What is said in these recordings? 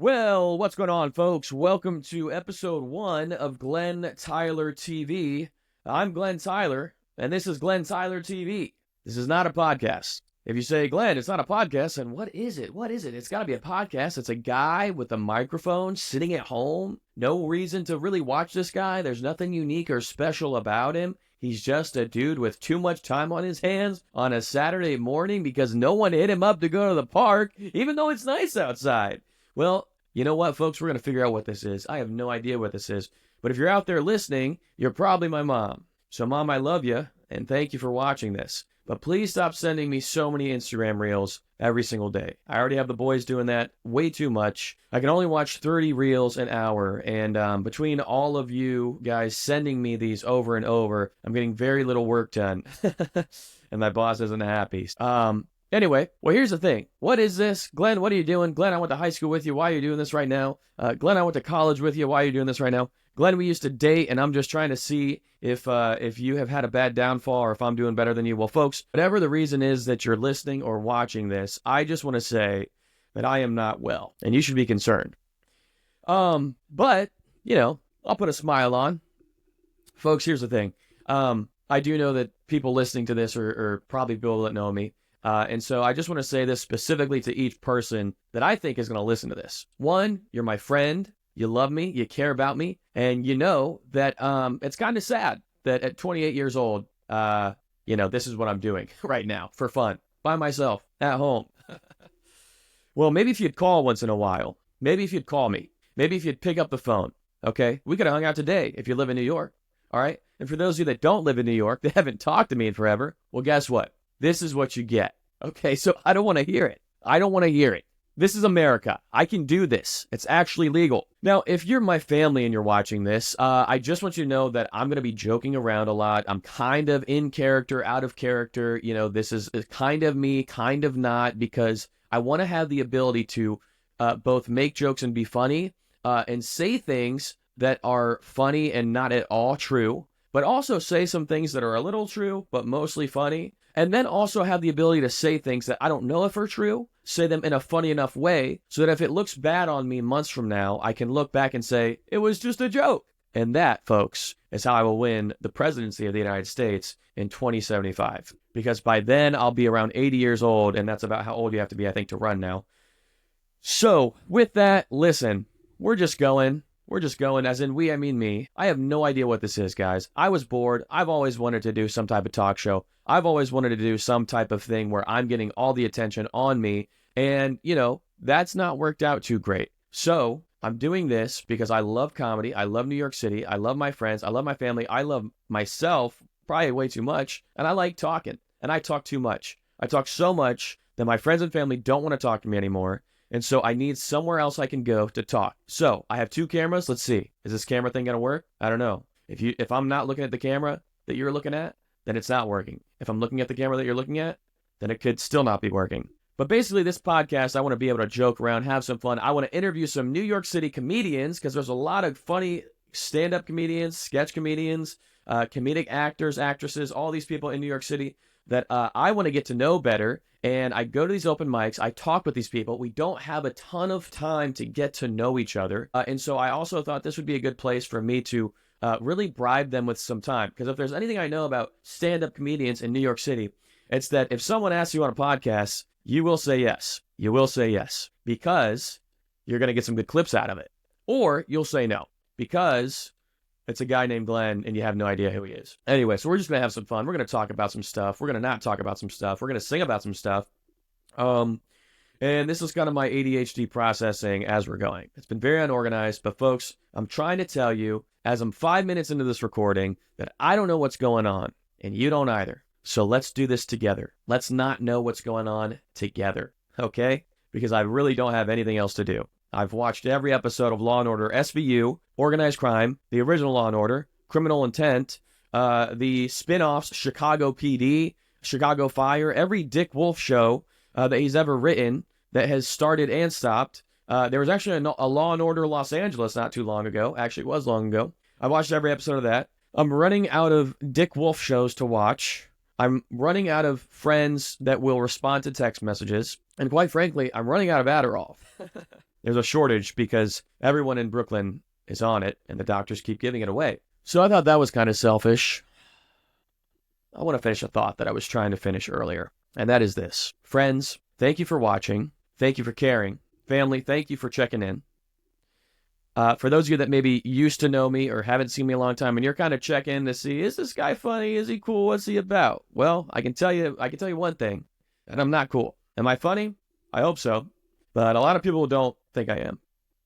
Well, what's going on, folks? Welcome to episode 1 of Glen Tyler TV. I'm Glen Tyler, and this is Glen Tyler TV. This is not a podcast. If you say, Glenn, it's not a podcast, then what is it? What is it? It's got to be a podcast. It's a guy with a microphone sitting at home. No reason to really watch this guy. There's nothing unique or special about him. He's just a dude with too much time on his hands on a Saturday morning because no one hit him up to go to the park, even though it's nice outside. Well, you know what, folks? We're going to figure out what this is. I have no idea what this is. But if you're out there listening, you're probably my mom. So, Mom, I love you, and thank you for watching this. But please stop sending me so many Instagram reels every single day. I already have the boys doing that way too much. I can only watch 30 reels an hour. And between all of you guys sending me these over and over, I'm getting very little work done. And my boss isn't happy. Anyway, well, here's the thing. What is this? Glenn, what are you doing? Glenn, I went to high school with you. Why are you doing this right now? Glenn, I went to college with you. Why are you doing this right now? Glenn, we used to date, and I'm just trying to see if you have had a bad downfall or if I'm doing better than you. Well, folks, whatever the reason is that you're listening or watching this, I just want to say that I am not well, and you should be concerned. But, you know, I'll put a smile on. Folks, here's the thing. I do know that people listening to this are probably people that know me. And so I just want to say this specifically to each person that I think is going to listen to this. One, you're my friend. You love me. You care about me. And you know that it's kind of sad that at 28 years old, this is what I'm doing right now for fun, by myself, at home. Well, maybe if you'd call once in a while. Maybe if you'd call me. Maybe if you'd pick up the phone. Okay? We could have hung out today if you live in New York. All right? And for those of you that don't live in New York, they haven't talked to me in forever. Well, guess what? This is what you get. Okay, so I don't want to hear it. I don't want to hear it. This is America. I can do this. It's actually legal. Now, if you're my family and you're watching this, I just want you to know that I'm going to be joking around a lot. I'm kind of in character, out of character. You know, this is kind of me, kind of not, because I want to have the ability to both make jokes and be funny and say things that are funny and not at all true, but also say some things that are a little true, but mostly funny. And then also have the ability to say things that I don't know if are true, say them in a funny enough way, so that if it looks bad on me months from now, I can look back and say, it was just a joke. And that, folks, is how I will win the presidency of the United States in 2075. Because by then, I'll be around 80 years old, and that's about how old you have to be, I think, to run now. So, with that, listen, we're just going, as in we, I mean me. I have no idea what this is, guys. I was bored. I've always wanted to do some type of talk show. I've always wanted to do some type of thing where I'm getting all the attention on me. And, you know, that's not worked out too great. So I'm doing this because I love comedy. I love New York City. I love my friends. I love my family. I love myself probably way too much. And I like talking. And I talk too much. I talk so much that my friends and family don't want to talk to me anymore. And so I need somewhere else I can go to talk. So I have 2 cameras. Let's see. Is this camera thing going to work? I don't know. If I'm not looking at the camera that you're looking at, then it's not working. If I'm looking at the camera that you're looking at, then it could still not be working. But basically, this podcast, I want to be able to joke around, have some fun. I want to interview some New York City comedians because there's a lot of funny stand-up comedians, sketch comedians, comedic actors, actresses, all these people in New York City that I want to get to know better. And I go to these open mics. I talk with these people. We don't have a ton of time to get to know each other. And so I also thought this would be a good place for me to really bribe them with some time. Because if there's anything I know about stand-up comedians in New York City, it's that if someone asks you on a podcast, you will say yes. You will say yes. Because you're going to get some good clips out of it. Or you'll say no. Because it's a guy named Glenn and you have no idea who he is. Anyway, so we're just going to have some fun. We're going to talk about some stuff. We're going to not talk about some stuff. We're going to sing about some stuff. And this is kind of my ADHD processing as we're going. It's been very unorganized, but folks, I'm trying to tell you, as I'm 5 minutes into this recording, that I don't know what's going on, and you don't either. So let's do this together. Let's not know what's going on together, okay? Because I really don't have anything else to do. I've watched every episode of Law & Order SVU, Organized Crime, the original Law & Order, Criminal Intent, the spin-offs, Chicago PD, Chicago Fire, every Dick Wolf show that he's ever written that has started and stopped. There was actually a Law & Order Los Angeles not too long ago. Actually, it was long ago. I watched every episode of that. I'm running out of Dick Wolf shows to watch. I'm running out of friends that will respond to text messages. And quite frankly, I'm running out of Adderall. There's a shortage because everyone in Brooklyn is on it and the doctors keep giving it away. So I thought that was kind of selfish. I want to finish a thought that I was trying to finish earlier, and that is this. Friends, thank you for watching. Thank you for caring. Family, thank you for checking in. For those of you that maybe used to know me or haven't seen me a long time and you're kind of checking to see, is this guy funny? Is he cool? What's he about? Well, I can tell you one thing, and I'm not cool. Am I funny? I hope so. But a lot of people don't think I am.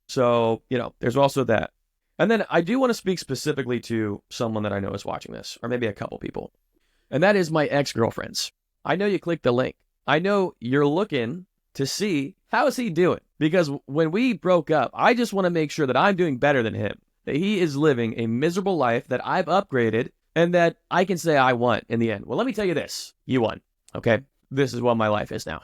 So, there's also that. And then I do want to speak specifically to someone that I know is watching this, or maybe a couple people. And that is my ex-girlfriends. I know you clicked the link. I know you're looking to see how is he doing. Because when we broke up, I just want to make sure that I'm doing better than him. That he is living a miserable life, that I've upgraded, and that I can say I won in the end. Well, let me tell you this. You won. Okay? This is what my life is now.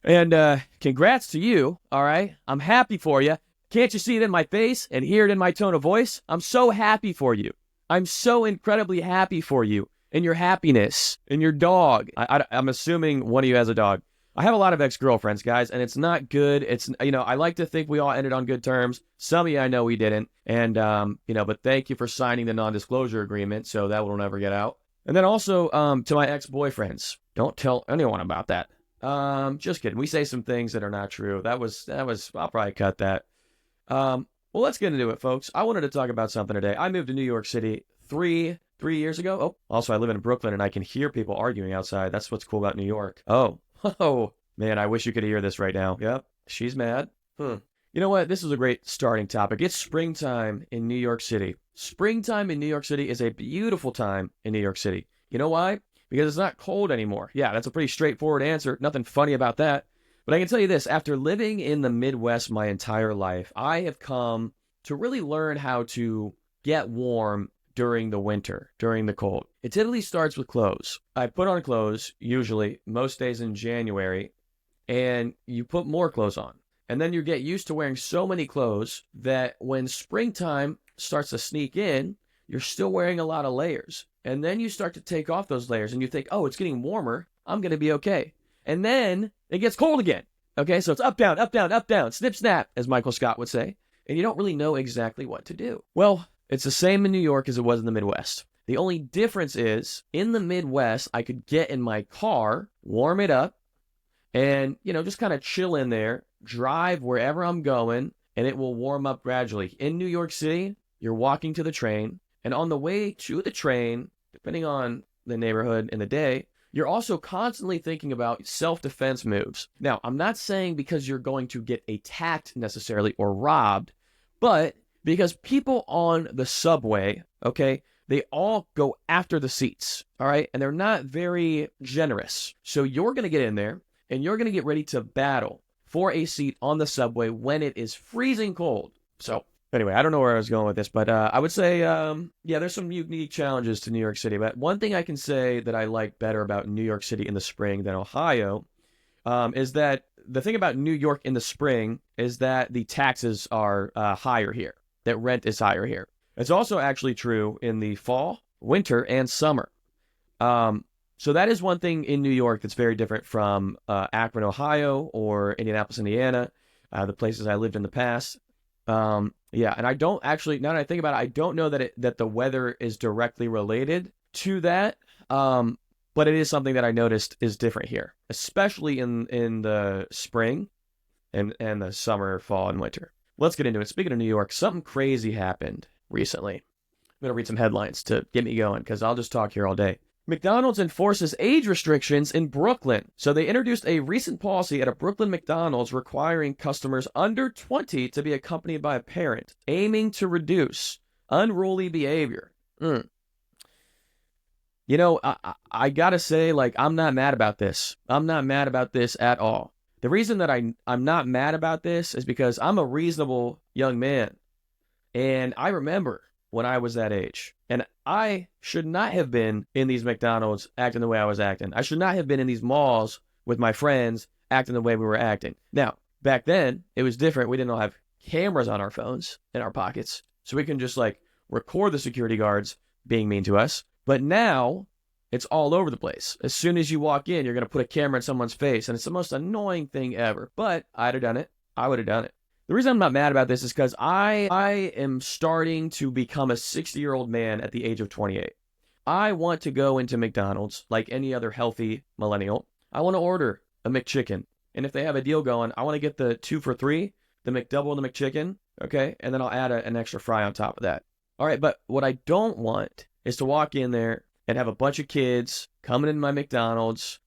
And congrats to you, all right? I'm happy for you. Can't you see it in my face and hear it in my tone of voice? I'm so happy for you. I'm so incredibly happy for you and your happiness and your dog. I'm assuming one of you has a dog. I have a lot of ex-girlfriends, guys, and it's not good. It's, I like to think we all ended on good terms. Some of you I know we didn't. And, but thank you for signing the non-disclosure agreement, so that will never get out. And then also to my ex-boyfriends, don't tell anyone about that. Just kidding. We say some things that are not true. That was, I'll probably cut that. Well, let's get into it, folks. I wanted to talk about something today. I moved to New York City three years ago. Oh, also I live in Brooklyn and I can hear people arguing outside. That's what's cool about New York. Oh, man, I wish you could hear this right now. Yep, she's mad. You know what? This is a great starting topic. It's springtime in New York City. Springtime in New York City is a beautiful time in New York City. You know why? Because it's not cold anymore. Yeah, that's a pretty straightforward answer. Nothing funny about that. But I can tell you this, after living in the Midwest my entire life, I have come to really learn how to get warm during the winter, during the cold. It typically starts with clothes. I put on clothes, usually, most days in January, and you put more clothes on. And then you get used to wearing so many clothes that when springtime starts to sneak in, you're still wearing a lot of layers. And then you start to take off those layers and you think, oh, it's getting warmer. I'm going to be okay. And then it gets cold again. Okay, so it's up, down, up, down, up, down, snip, snap, as Michael Scott would say. And you don't really know exactly what to do. Well, it's the same in New York as it was in the Midwest. The only difference is, in the Midwest, I could get in my car, warm it up, and, just kind of chill in there, drive wherever I'm going, and it will warm up gradually. In New York City, you're walking to the train, and on the way to the train, depending on the neighborhood and the day, you're also constantly thinking about self-defense moves. Now, I'm not saying because you're going to get attacked necessarily or robbed, but because people on the subway, okay, they all go after the seats, all right? And they're not very generous. So you're going to get in there and you're going to get ready to battle for a seat on the subway when it is freezing cold. So anyway, I don't know where I was going with this, but I would say, there's some unique challenges to New York City. But one thing I can say that I like better about New York City in the spring than Ohio is that the thing about New York in the spring is that the taxes are higher here, that rent is higher here. It's also actually true in the fall, winter, and summer. So that is one thing in New York that's very different from Akron, Ohio, or Indianapolis, Indiana, the places I lived in the past. And I don't actually, now that I think about it, I don't know that the weather is directly related to that. But it is something that I noticed is different here, especially in the spring and the summer, fall, and winter. Let's get into it. Speaking of New York, something crazy happened recently. I'm going to read some headlines to get me going because I'll just talk here all day. McDonald's enforces age restrictions in Brooklyn. So they introduced a recent policy at a Brooklyn McDonald's requiring customers under 20 to be accompanied by a parent, aiming to reduce unruly behavior. I gotta say, I'm not mad about this. I'm not mad about this at all. The reason that I'm not mad about this is because I'm a reasonable young man. And I remember when I was that age. And I should not have been in these McDonald's acting the way I was acting. I should not have been in these malls with my friends acting the way we were acting. Now, back then, it was different. We didn't all have cameras on our phones in our pockets. So we can just record the security guards being mean to us. But now, it's all over the place. As soon as you walk in, you're going to put a camera in someone's face. And it's the most annoying thing ever. But I'd have done it. I would have done it. The reason I'm not mad about this is because I am starting to become a 60-year-old man at the age of 28. I want to go into McDonald's like any other healthy millennial. I want to order a McChicken. And if they have a deal going, I want to get the 2 for $3, the McDouble and the McChicken, okay? And then I'll add an extra fry on top of that. All right, but what I don't want is to walk in there and have a bunch of kids coming in my McDonald's,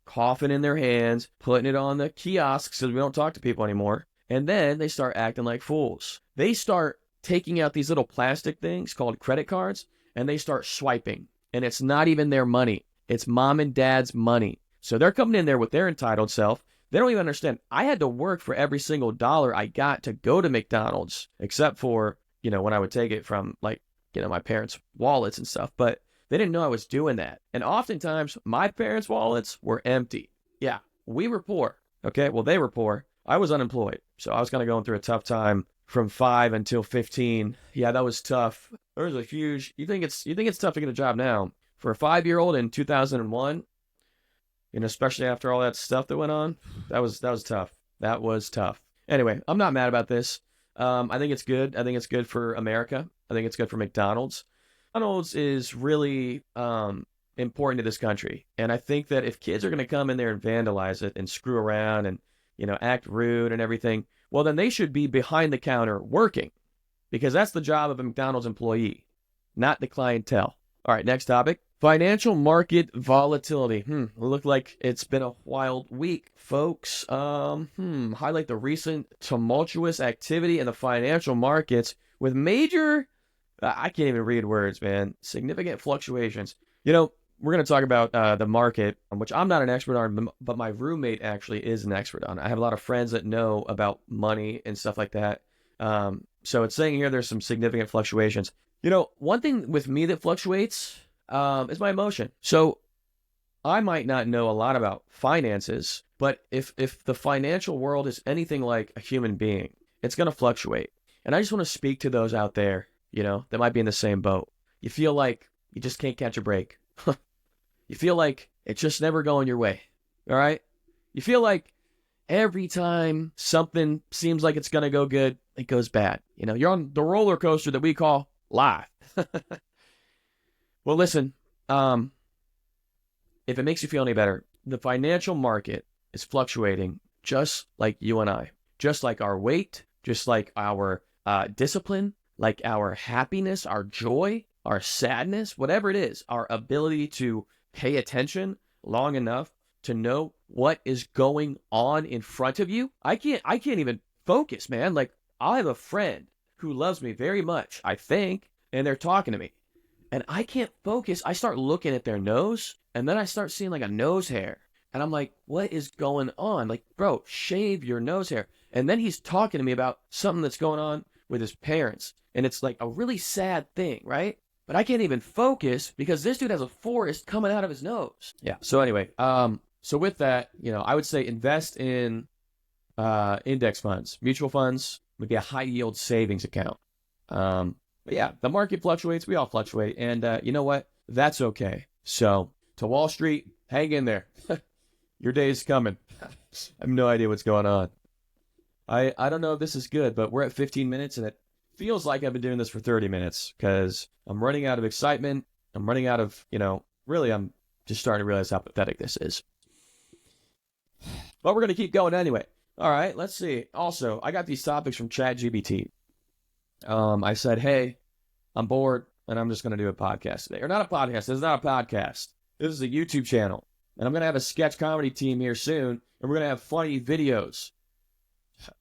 coughing in their hands, putting it on the kiosks because we don't talk to people anymore. And then they start acting like fools. They start taking out these little plastic things called credit cards, and they start swiping. And it's not even their money. It's mom and dad's money. So they're coming in there with their entitled self. They don't even understand. I had to work for every single dollar I got to go to McDonald's, except for, when I would take it from my parents' wallets and stuff. But they didn't know I was doing that. And oftentimes, my parents' wallets were empty. Yeah, we were poor. Okay, well, they were poor. I was unemployed. So I was kind of going through a tough time from 5 until 15. Yeah, that was tough. There was a huge, you think it's tough to get a job now. For a 5-year-old in 2001, especially after all that stuff that went on, that was tough. That was tough. Anyway, I'm not mad about this. I think it's good. I think it's good for America. I think it's good for McDonald's. McDonald's is really important to this country. And I think that if kids are going to come in there and vandalize it and screw around and, act rude and everything, well, then they should be behind the counter working, because that's the job of a McDonald's employee, not the clientele. All right, next topic. Financial market volatility. Look like it's been a wild week, folks. Highlight the recent tumultuous activity in the financial markets with major, I can't even read words, man, significant fluctuations. We're going to talk about the market, which I'm not an expert on, but my roommate actually is an expert on. I have a lot of friends that know about money and stuff like that. So it's saying here there's some significant fluctuations. One thing with me that fluctuates is my emotion. So I might not know a lot about finances, but if the financial world is anything like a human being, it's going to fluctuate. And I just want to speak to those out there, that might be in the same boat. You feel like you just can't catch a break. You feel like it's just never going your way. All right? You feel like every time something seems like it's going to go good, it goes bad. You're on the roller coaster that we call life. Well, listen, if it makes you feel any better, the financial market is fluctuating just like you and I, just like our weight, just like our discipline, like our happiness, our joy, our sadness, whatever it is, our ability to pay attention long enough to know what is going on in front of you. I can't even focus, man. Like, I'll have a friend who loves me very much, I think, and they're talking to me, and I can't focus. I start looking at their nose, and then I start seeing like a nose hair, and I'm like, what is going on? Like, bro, shave your nose hair. And then he's talking to me about something that's going on with his parents, and it's like a really sad thing, right? But I can't even focus because this dude has a forest coming out of his nose. Yeah. So anyway, so with that, I would say invest in index funds, mutual funds, maybe a high yield savings account. But yeah, the market fluctuates. We all fluctuate. And you know what? That's okay. So to Wall Street, hang in there. Your day is coming. I have no idea what's going on. I don't know if this is good, but we're at 15 minutes and it feels like I've been doing this for 30 minutes because I'm running out of excitement. I'm running out of, really, I'm just starting to realize how pathetic this is. But we're going to keep going anyway. All right, let's see. Also, I got these topics from ChatGPT. I said, hey, I'm bored and I'm just going to do a podcast today. Or not a podcast. This is not a podcast. This is a YouTube channel. And I'm going to have a sketch comedy team here soon. And we're going to have funny videos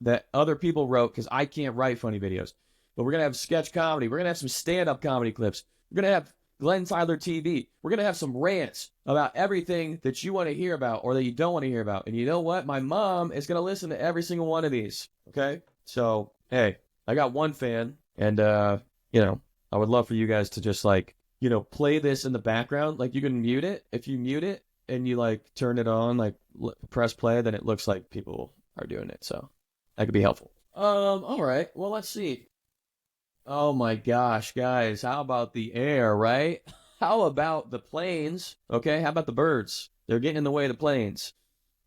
that other people wrote because I can't write funny videos. But we're going to have sketch comedy. We're going to have some stand-up comedy clips. We're going to have Glen Tyler TV. We're going to have some rants about everything that you want to hear about or that you don't want to hear about. And you know what? My mom is going to listen to every single one of these. Okay? So, hey, I got one fan. And, I would love for you guys to just play this in the background. Like, you can mute it. If you mute it and you turn it on, press play, then it looks like people are doing it. So that could be helpful. All right. Well, let's see. Oh my gosh, guys, how about the air, right? How about the planes? Okay, how about the birds? They're getting in the way of the planes.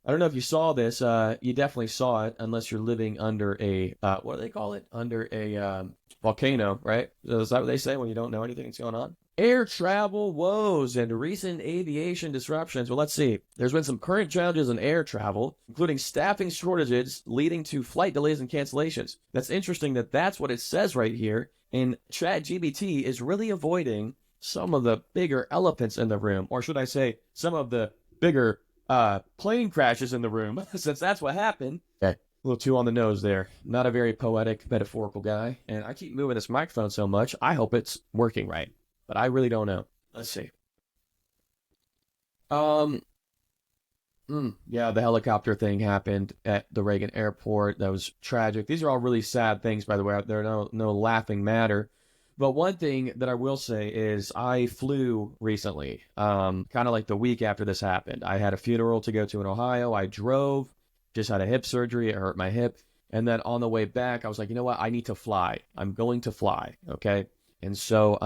I don't know if you saw this. You definitely saw it, unless you're living under a what do they call it? Under a volcano, right? Is that what they say when you don't know anything that's going on? Air travel woes and recent aviation disruptions. Well, let's see. There's been some current challenges in air travel, including staffing shortages leading to flight delays and cancellations. That's interesting that that's what it says right here. And ChatGPT is really avoiding some of the bigger elephants in the room, or should I say, some of the bigger plane crashes in the room, since that's what happened. Okay. A little too on the nose there. Not a very poetic, metaphorical guy. And I keep moving this microphone so much, I hope it's working right. But I really don't know. Let's see. Yeah, the helicopter thing happened at the Reagan airport. That was tragic. These are all really sad things, by the way. They're no laughing matter. But one thing that I will say is I flew recently, kind of like the week after this happened. I had a funeral to go to in Ohio. I drove, just had a hip surgery. It hurt my hip. And then on the way back, I was like, you know what? I need to fly. I'm going to fly. Okay. And so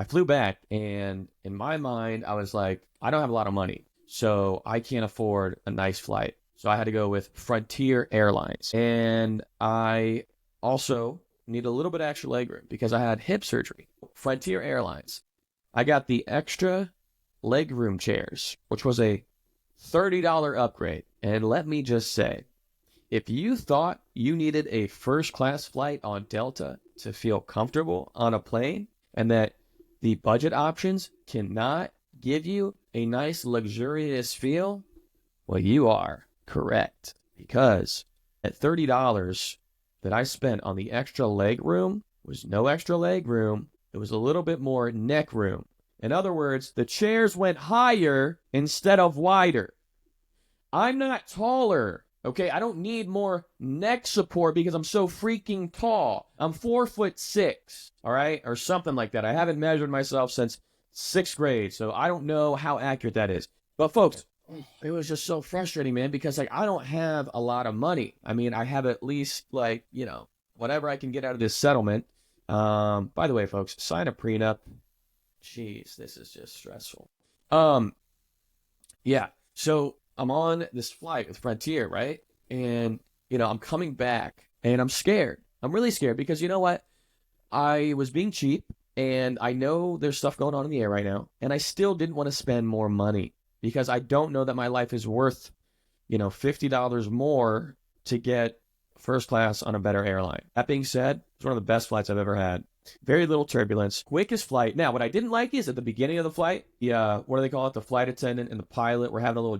I flew back, and in my mind, I was like, I don't have a lot of money, so I can't afford a nice flight. So I had to go with Frontier Airlines. And I also need a little bit of extra legroom because I had hip surgery. Frontier Airlines. I got the extra legroom chairs, which was a $30 upgrade. And let me just say, if you thought you needed a first class flight on Delta to feel comfortable on a plane, and that the budget options cannot give you a nice luxurious feel, well, you are correct, because at $30 that I spent on the extra leg room was no extra leg room. It was a little bit more neck room. In other words, the chairs went higher instead of wider. I'm not taller, okay? I don't need more neck support because I'm so freaking tall. I'm 4'6", all right? Or something like that. I haven't measured myself since 6th grade, so I don't know how accurate that is. But folks, it was just so frustrating, man, because like I don't have a lot of money. I mean, I have at least like, whatever I can get out of this settlement. By the way, folks, sign a prenup. Jeez, this is just stressful. Yeah. So I'm on this flight with Frontier, right? And, I'm coming back and I'm scared. I'm really scared because you know what? I was being cheap, and I know there's stuff going on in the air right now, and I still didn't want to spend more money because I don't know that my life is worth, $50 more to get first class on a better airline. That being said, it's one of the best flights I've ever had. Very little turbulence, quickest flight. Now, what I didn't like is at the beginning of the flight, what do they call it? The flight attendant and the pilot were having a little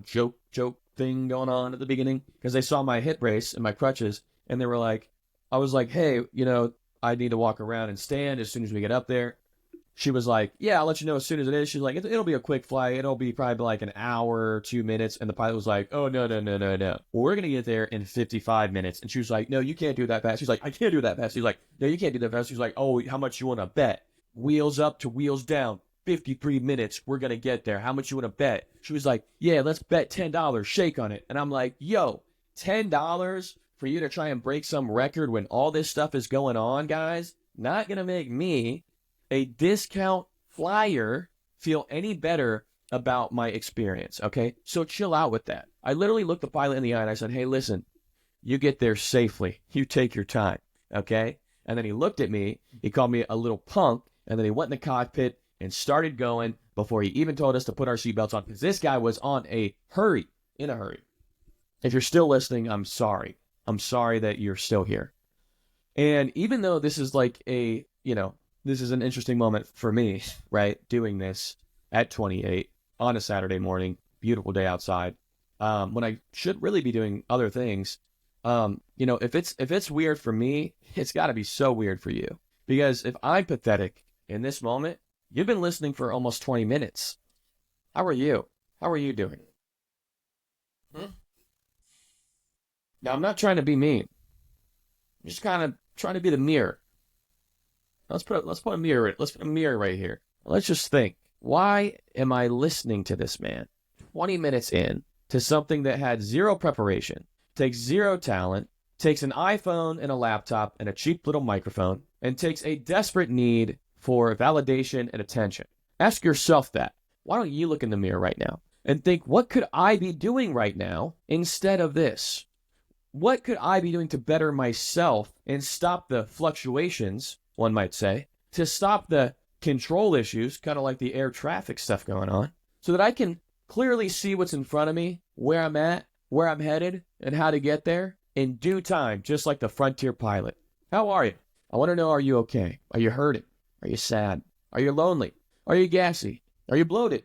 joke thing going on at the beginning because they saw my hip brace and my crutches, and they were like, I was like, hey, I need to walk around and stand as soon as we get up there. She was like, yeah, I'll let you know as soon as it is. She's like, it'll be a quick flight. It'll be probably like an hour or 2 minutes. And the pilot was like, oh, no. Well, we're going to get there in 55 minutes. And she was like, no, you can't do that fast. She's like, I can't do that fast. She's like, no, you can't do that fast. She's like, oh, how much you want to bet? Wheels up to wheels down. 53 minutes. We're going to get there. How much you want to bet? She was like, yeah, let's bet $10. Shake on it. And I'm like, yo, $10 for you to try and break some record when all this stuff is going on, guys? Not going to make me, a discount flyer, feel any better about my experience, okay? So chill out with that. I literally looked the pilot in the eye and I said, hey, listen, you get there safely. You take your time, okay? And then he looked at me, he called me a little punk, and then he went in the cockpit and started going before he even told us to put our seatbelts on, because this guy was in a hurry. If you're still listening, I'm sorry. I'm sorry that you're still here. And even though this is like this is an interesting moment for me, right? Doing this at 28 on a Saturday morning, beautiful day outside, when I should really be doing other things. If it's weird for me, it's got to be so weird for you. Because if I'm pathetic in this moment, you've been listening for almost 20 minutes. How are you? How are you doing? Now, I'm not trying to be mean. I'm just kind of trying to be the mirror. Let's put a mirror. Let's put a mirror right here. Let's just think. Why am I listening to this man 20 minutes in to something that had zero preparation, takes zero talent, takes an iPhone and a laptop and a cheap little microphone, and takes a desperate need for validation and attention? Ask yourself that. Why don't you look in the mirror right now? and think, what could I be doing right now instead of this? What could I be doing to better myself and stop the fluctuations, one might say, to stop the control issues, kind of like the air traffic stuff going on, so that I can clearly see what's in front of me, where I'm at, where I'm headed, and how to get there in due time, just like the Frontier pilot. How are you? I want to know, are you okay? Are you hurting? Are you sad? Are you lonely? Are you gassy? Are you bloated?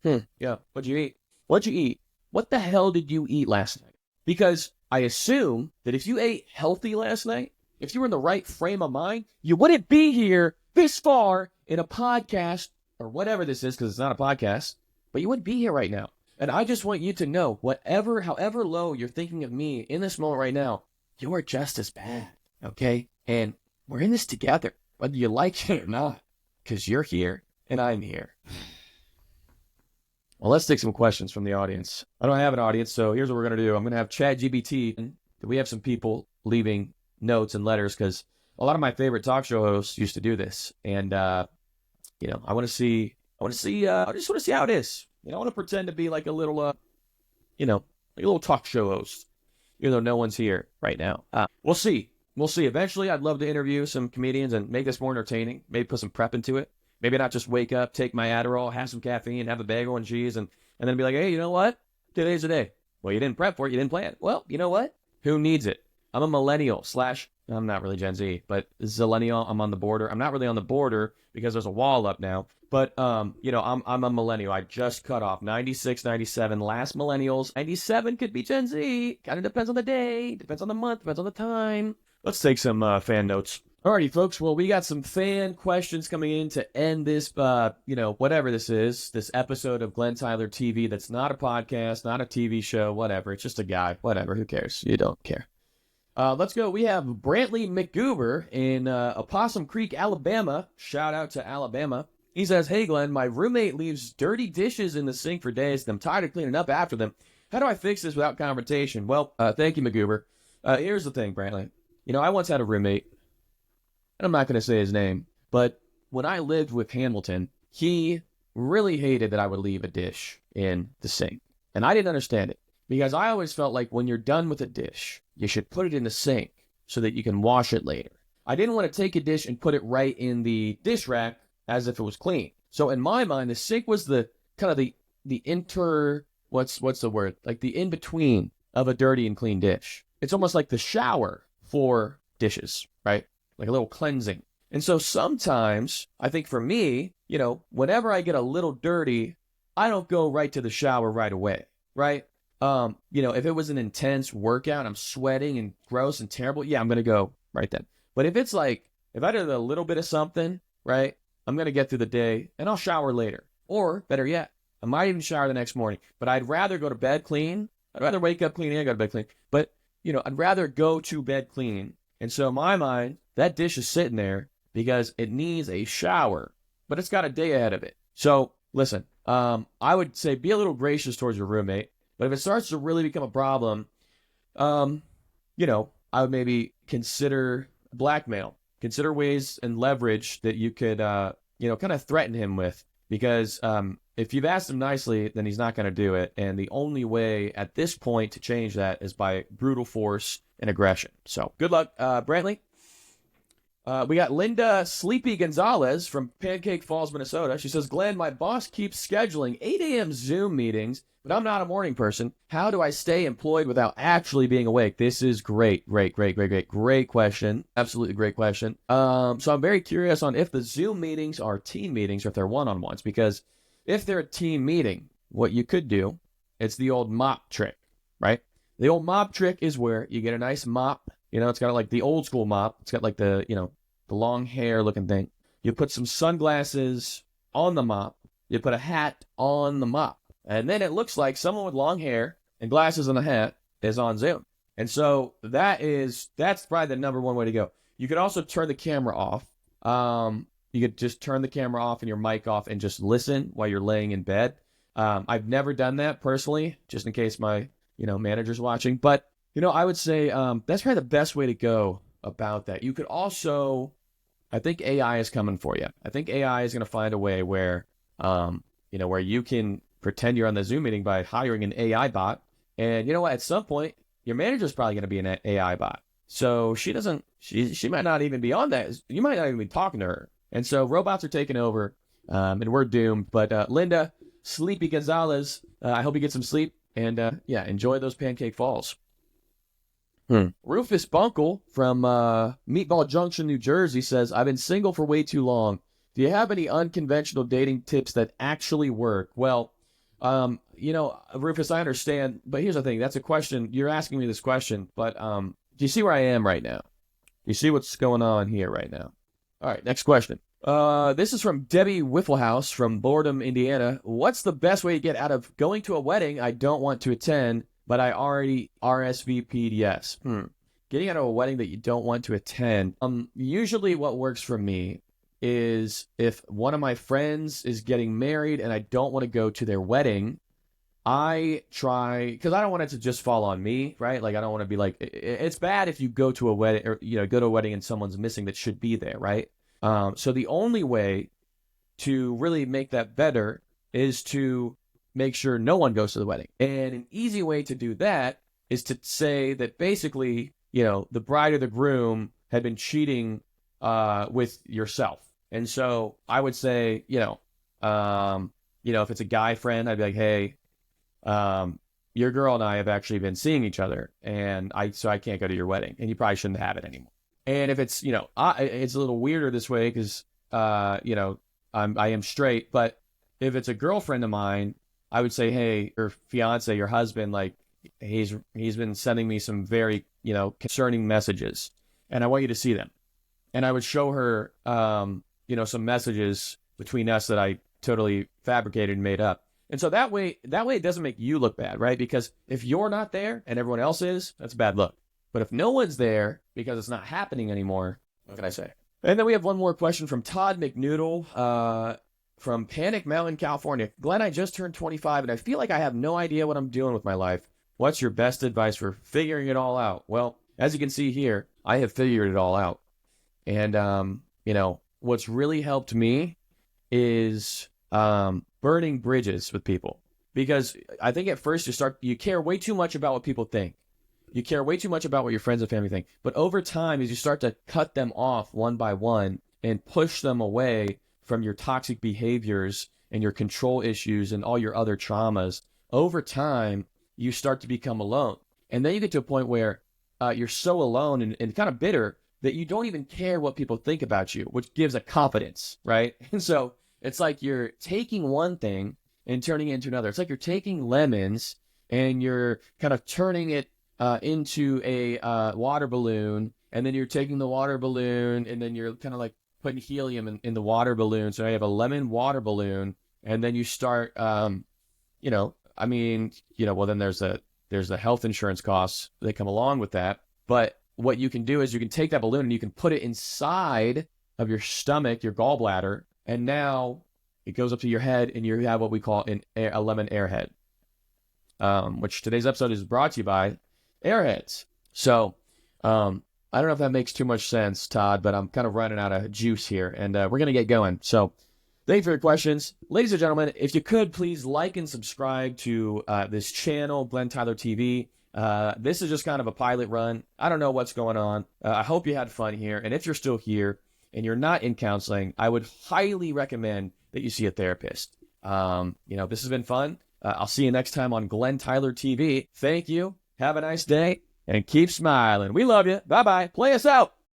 Yeah, what'd you eat? What'd you eat? What the hell did you eat last night? Because I assume that if you ate healthy last night, if you were in the right frame of mind, you wouldn't be here this far in a podcast or whatever this is, because it's not a podcast, but you wouldn't be here right now. And I just want you to know, however low you're thinking of me in this moment right now, you are just as bad, okay? And we're in this together, whether you like it or not, because you're here and I'm here. Well, let's take some questions from the audience. I don't have an audience, so here's what we're going to do. I'm going to have ChatGPT. We have some people leaving notes and letters, because a lot of my favorite talk show hosts used to do this. And, I want to see, I just want to see how it is. I want to pretend to be like a little, like a little talk show host, even though no one's here right now. We'll see. We'll see. Eventually, I'd love to interview some comedians and make this more entertaining. Maybe put some prep into it. Maybe not just wake up, take my Adderall, have some caffeine, have a bagel and cheese, and then be like, hey, you know what? Today's the day. Well, you didn't prep for it. You didn't plan it. Well, you know what? Who needs it? I'm a millennial / I'm not really Gen Z, but zillennial. I'm on the border. I'm not really on the border because there's a wall up now. But, I'm a millennial. I just cut off 96, 97, last millennials. 97 could be Gen Z. Kind of depends on the day, depends on the month, depends on the time. Let's take some fan notes. Alrighty, folks. Well, we got some fan questions coming in to end this, whatever this is, this episode of Glen Tyler TV. That's not a podcast, not a TV show, whatever. It's just a guy. Whatever. Who cares? You don't care. Let's go. We have Brantley McGoober in Opossum Creek, Alabama. Shout out to Alabama. He says, hey, Glenn, my roommate leaves dirty dishes in the sink for days, and I'm tired of cleaning up after them. How do I fix this without confrontation? Well, thank you, McGoober. Here's the thing, Brantley. I once had a roommate, and I'm not going to say his name, but when I lived with Hamilton, he really hated that I would leave a dish in the sink. And I didn't understand it, because I always felt like when you're done with a dish, you should put it in the sink so that you can wash it later. I didn't want to take a dish and put it right in the dish rack as if it was clean. So in my mind, the sink was the kind of the what's the word? Like the in-between of a dirty and clean dish. It's almost like the shower for dishes, right? Like a little cleansing. And so sometimes, I think for me, whenever I get a little dirty, I don't go right to the shower right away, right? If it was an intense workout, I'm sweating and gross and terrible, yeah, I'm going to go right then. But if it's like, if I did a little bit of something, right, I'm going to get through the day and I'll shower later. Or better yet, I might even shower the next morning, but I'd rather go to bed clean. I'd rather wake up clean and go to bed clean. But, I'd rather go to bed clean. And so in my mind, that dish is sitting there because it needs a shower, but it's got a day ahead of it. So listen, I would say be a little gracious towards your roommate, but if it starts to really become a problem, I would maybe consider blackmail, consider ways and leverage that you could, kind of threaten him with, because if you've asked him nicely, then he's not going to do it. And the only way at this point to change that is by brutal force and aggression. So good luck, Brantley. We got Linda Sleepy Gonzalez from Pancake Falls, Minnesota. She says, Glenn, my boss keeps scheduling 8 a.m. Zoom meetings, but I'm not a morning person. How do I stay employed without actually being awake? This is great question. Absolutely great question. So I'm very curious on if the Zoom meetings are team meetings or if they're one-on-ones, because if they're a team meeting, what you could do, it's the old mop trick, right? The old mop trick is where you get a nice mop. It's got like the old school mop. It's got like the, the long hair looking thing. You put some sunglasses on the mop. You put a hat on the mop. And then it looks like someone with long hair and glasses and a hat is on Zoom. And so that's probably the number one way to go. You could also turn the camera off. You could just turn the camera off and your mic off and just listen while you're laying in bed. I've never done that personally, just in case my, manager's watching. But, I would say that's probably the best way to go about that. You could also, I think AI is coming for you. I think AI is going to find a way where, where you can pretend you're on the Zoom meeting by hiring an AI bot. And you know what? At some point, your manager's probably going to be an AI bot. So she might not even be on that. You might not even be talking to her. And so robots are taking over, and we're doomed. But Linda, Sleepy Gonzalez, I hope you get some sleep. And yeah, enjoy those pancake falls. Rufus Bunkle from Meatball Junction, New Jersey says, I've been single for way too long. Do you have any unconventional dating tips that actually work? Well, Rufus, I understand, but here's the thing. That's a question. You're asking me this question, but do you see where I am right now? You see what's going on here right now? All right, next question. This is from Debbie Whifflehouse from Boredom, Indiana. What's the best way to get out of going to a wedding I don't want to attend, but I already RSVP'd yes? Getting out of a wedding that you don't want to attend. Usually what works for me is if one of my friends is getting married and I don't want to go to their wedding, I try, because I don't want it to just fall on me, right? Like, I don't want to be like, it's bad if you go to a wedding or, go to a wedding and someone's missing that should be there, right? So the only way to really make that better is to make sure no one goes to the wedding. And an easy way to do that is to say that basically, the bride or the groom had been cheating with yourself. And so I would say, if it's a guy friend, I'd be like, hey, your girl and I have actually been seeing each other, and so I can't go to your wedding, and you probably shouldn't have it anymore. And if it's, it's a little weirder this way because, I am straight, but if it's a girlfriend of mine, I would say, hey, your fiance, your husband, like he's been sending me some very, concerning messages, and I want you to see them. And I would show her, some messages between us that I totally fabricated and made up. And so that way it doesn't make you look bad, right? Because if you're not there and everyone else is, that's a bad look. But if no one's there because it's not happening anymore, what can I say? And then we have one more question from Todd McNoodle from Panic Mountain, California. Glenn, I just turned 25 and I feel like I have no idea what I'm doing with my life. What's your best advice for figuring it all out? Well, as you can see here, I have figured it all out. And, what's really helped me is burning bridges with people. Because I think at first you care way too much about what people think. You care way too much about what your friends and family think. But over time, as you start to cut them off one by one and push them away from your toxic behaviors and your control issues and all your other traumas, over time, you start to become alone. And then you get to a point where you're so alone and kind of bitter that you don't even care what people think about you, which gives a confidence, right? And so it's like you're taking one thing and turning it into another. It's like you're taking lemons and you're kind of turning it into a water balloon, and then you're taking the water balloon and then you're kind of like putting helium in the water balloon. So you have a lemon water balloon, and then you start, well, then there's the health insurance costs that come along with that. But what you can do is you can take that balloon and you can put it inside of your stomach, your gallbladder, and now it goes up to your head, and you have what we call a lemon airhead, which today's episode is brought to you by Airheads. So I don't know if that makes too much sense, Todd, but I'm kind of running out of juice here, and we're going to get going. So thank you for your questions. Ladies and gentlemen, if you could, please like and subscribe to this channel, Glen Tyler TV. This is just kind of a pilot run. I don't know what's going on. I hope you had fun here. And if you're still here and you're not in counseling, I would highly recommend that you see a therapist. This has been fun. I'll see you next time on Glen Tyler TV. Thank you. Have a nice day and keep smiling. We love you. Bye-bye. Play us out.